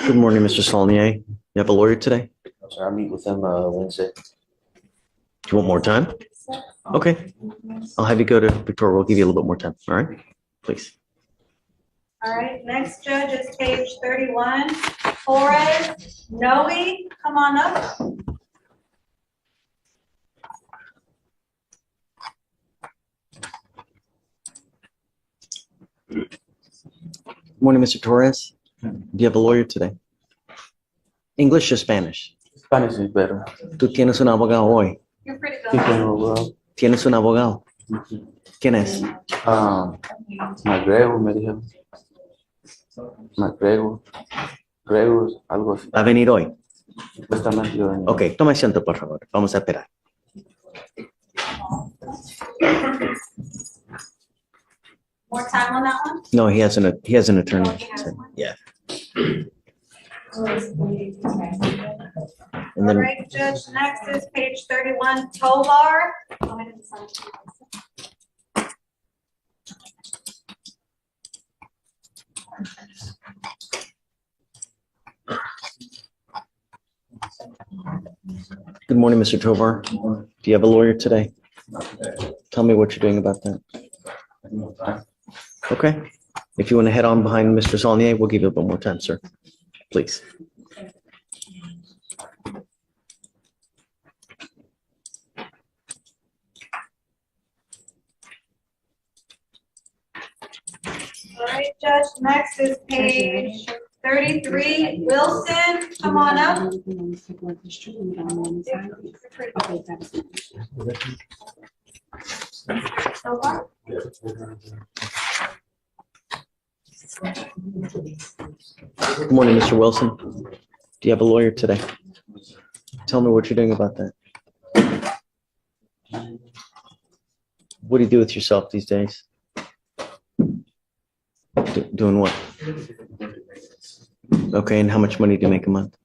Good morning, Mr. Saulnier. You have a lawyer today? No, sir, I meet with him Wednesday. Do you want more time? Okay. I'll have you go to Victoria. We'll give you a little bit more time. All right? Please. All right, next judge is page 31. Torres, Noe, come on up. Good morning, Mr. Torres. Do you have a lawyer today? English or Spanish? Spanish is better. Tú tienes un abogado hoy. You're pretty Sí, good. tengo, Tienes un abogado. ¿Quién es? McGregor me dijeron. McGregor. Gregor, algo así. Va a venir hoy. Supuestamente yo venía. Ok, toma asiento, por favor. Vamos a esperar. More time on that one? No, he has an attorney. Oh, he has one? Yeah. All And then right, Judge, next is page 31, Tovar. good morning, Mr. Tovar. Do you have a lawyer today? Tell me what you're doing about that. Okay. If you want to head on behind Mr. Saulnier, we'll give you a little more time, sir. Please. All right, Judge, next is page 33, Wilson, come on up. Tovar? Good morning, Mr. Wilson. Do you have a lawyer today? Tell me what you're doing about that. What do you do with yourself these days? Doing what? Okay, and how much money do you make a month?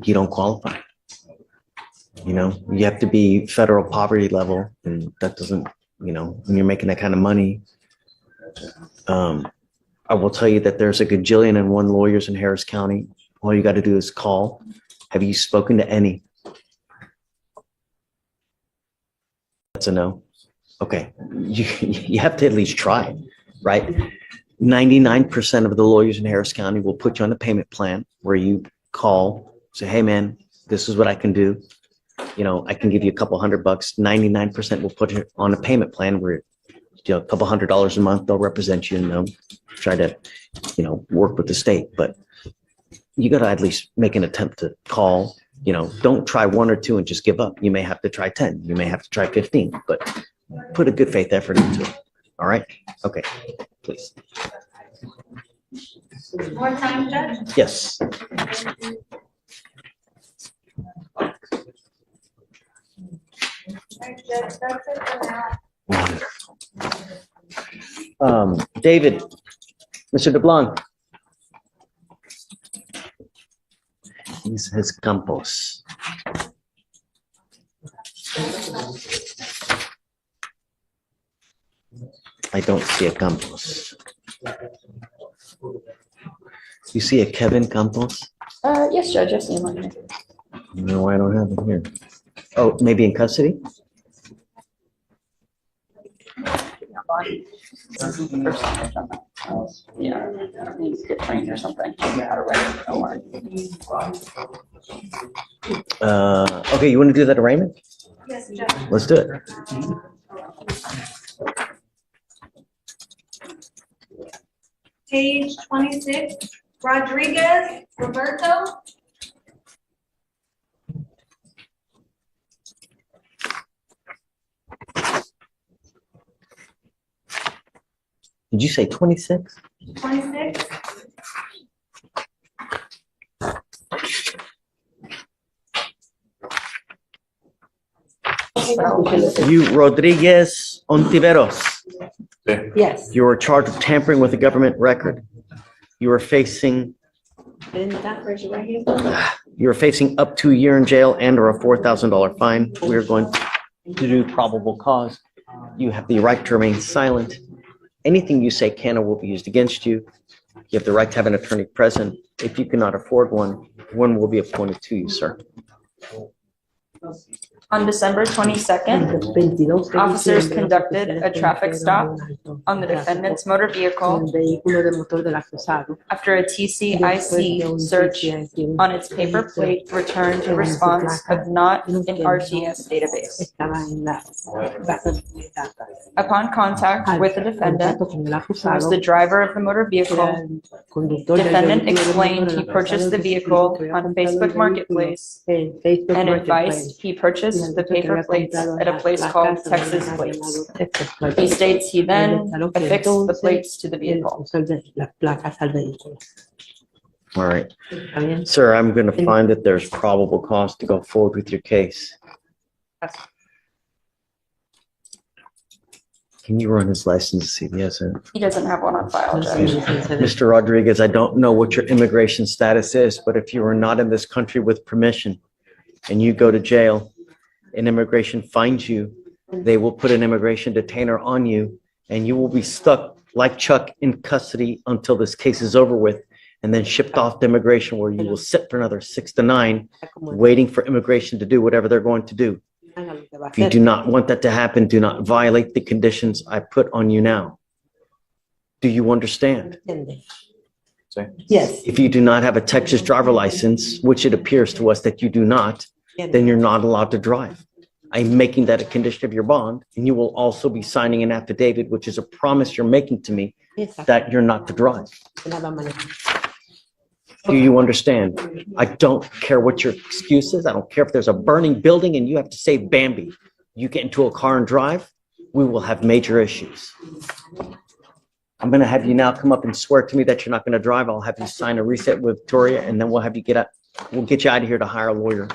You don't qualify. You know, you have to be federal poverty level, and that doesn't, you know, when you're making that kind of money. I will tell you that there's a gajillion and one lawyers in Harris County. All you got to do is call. Have you spoken to any? That's a no. Okay, you have to at least try, right? 99% of the lawyers in Harris County will put you on a payment plan where you call, say, hey man, this is what I can do. You know, I can give you a couple $100. 99% will put it on a payment plan where, you know, a couple $100 a month, they'll represent you and they'll try to, you know, work with the state. But you got to at least make an attempt to call. You know, don't try one or two and just give up. You may have to try 10. You may have to try 15, but put a good faith effort into it. All right? Okay, please. More time, Judge? Yes. All right, Judge, that's it for now. Wonderful. David, Mr. DeBlanc. He's his Campos. I don't see a Campos. You see a Kevin Campos? Yes, Judge, I've seen one. No, I don't have him here. Oh, maybe in custody? Yeah, needs to get trained or something. How to write it, don't worry. Okay, you want to do that arraignment? Yes, Judge. Let's do it. Page 26, Rodriguez, Roberto. Did you say 26? 26. You, Rodriguez Ontiveros, Yes. you are charged with tampering with a government record. You are facing Didn't that raise your right hand? You're facing up to a year in jail and or a $4,000 fine. We are going to do probable cause. You have the right to remain silent. Anything you say can or will be used against you. You have the right to have an attorney present. If you cannot afford one will be appointed to you, sir. On December 22nd, officers conducted a traffic stop on the defendant's motor vehicle after a TCIC search on its paper plate returned a response of not in RTS database. Upon contact with the defendant, who was the driver of the motor vehicle, defendant explained he purchased the vehicle on Facebook Marketplace and advised he purchased the paper plates at a place called Texas Plates. He states he then affixed the plates to the vehicle. All right. Sir, I'm going to find that there's probable cause to go forward with your case. Can you run his license to see if he has it? He doesn't have one on file, Judge. Mr. Rodriguez, I don't know what your immigration status is, but if you are not in this country with permission and you go to jail and immigration finds you, they will put an immigration detainer on you and you will be stuck like Chuck in custody until this case is over with and then shipped off to immigration where you will sit for another 6 to 9 waiting for immigration to do whatever they're going to do. If you do not want that to happen, do not violate the conditions I put on you now. Do you understand? Yes. If you do not have a Texas driver license, which it appears to us that you do not, then you're not allowed to drive. I'm making that a condition of your bond, and you will also be signing an affidavit, which is a promise you're making to me that you're not to drive. Do you understand? I don't care what your excuse is. I don't care if there's a burning building and you have to save Bambi. You get into a car and drive, we will have major issues. I'm going to have you now come up and swear to me that you're not going to drive. I'll have you sign a reset with Victoria, and then we'll have you get out. We'll get you out of here to hire a lawyer.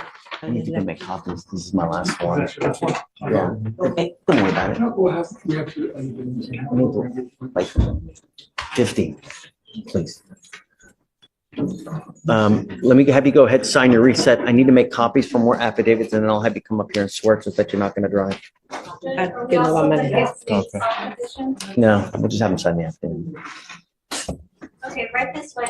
I need to make copies. This is my last one. Yeah. Okay. Don't worry about it. Like 50, please. Let me have you go ahead, sign your reset. I need to make copies for more affidavits, and then I'll have you come up here and swear to us that you're not going to drive. No, we'll just have them sign the affidavit. Okay, right this way.